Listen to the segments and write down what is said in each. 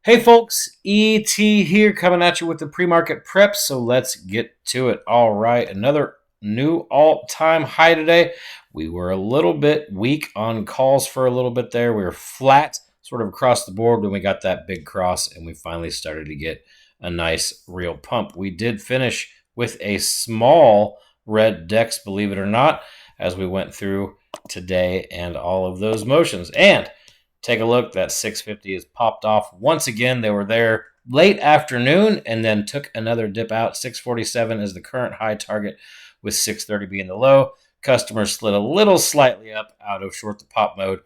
Hey folks, ET here coming at you with the pre-market prep, so let's get to it. All right, another new all-time high today. We were a little bit weak on calls for a little bit there. We were flat sort of across the board when we got that big cross and we finally started to get a nice real pump. We did finish with a small red DEX, believe it or not, as we went through today and all of those motions. And take a look. That 650 has popped off once again. They were there late afternoon and then took another dip out. 647 is the current high target, with 630 being the low. Customers slid a little slightly up out of short to pop mode.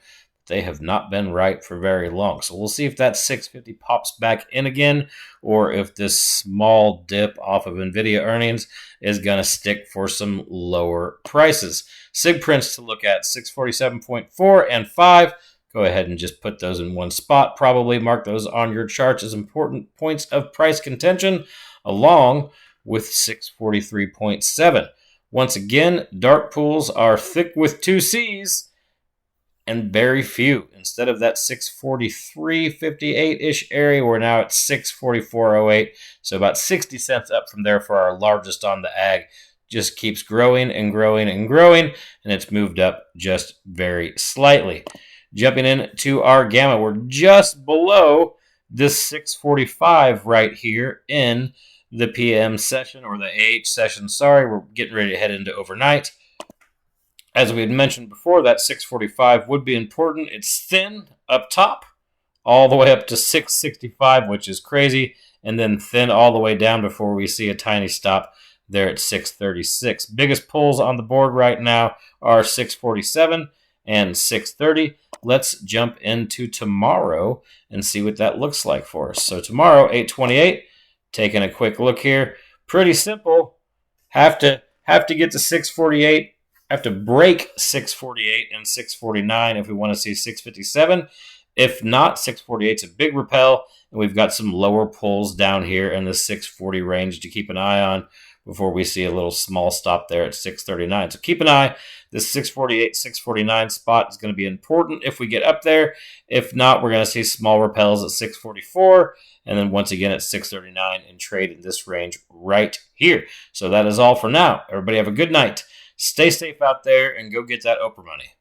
They have not been right for very long. So we'll see if that 650 pops back in again, or if this small dip off of NVIDIA earnings is going to stick for some lower prices. SIG prints to look at 647.4 and 5. Go ahead and just put those in one spot. Probably mark those on your charts as important points of price contention, along with 643.7. Once again, dark pools are thick with two C's and very few. Instead of that 643.58-ish area, we're now at 644.08. So about 60 cents up from there for our largest on the ag. Just keeps growing and growing and growing, and it's moved up just very slightly. Jumping into our gamma, we're just below this 645 right here in the PM session, or the AH session. Sorry, we're getting ready to head into overnight. As we had mentioned before, that 645 would be important. It's thin up top, all the way up to 665, which is crazy, and then thin all the way down before we see a tiny stop there at 636. Biggest pulls on the board right now are 647 and 630. Let's jump into tomorrow and see what that looks like for us. So tomorrow, 828, taking a quick look here. Pretty simple. Have to get to 648. Have to break 648 and 649 if we want to see 657. If not, 648 is a big repel, and we've got some lower pulls down here in the 640 range to keep an eye on before we see a little small stop there at 639. So keep an eye. This 648, 649 spot is going to be important if we get up there. If not, we're going to see small repels at 644, and then once again at 639, and trade in this range right here. So that is all for now. Everybody have a good night. Stay safe out there and go get that Oprah money.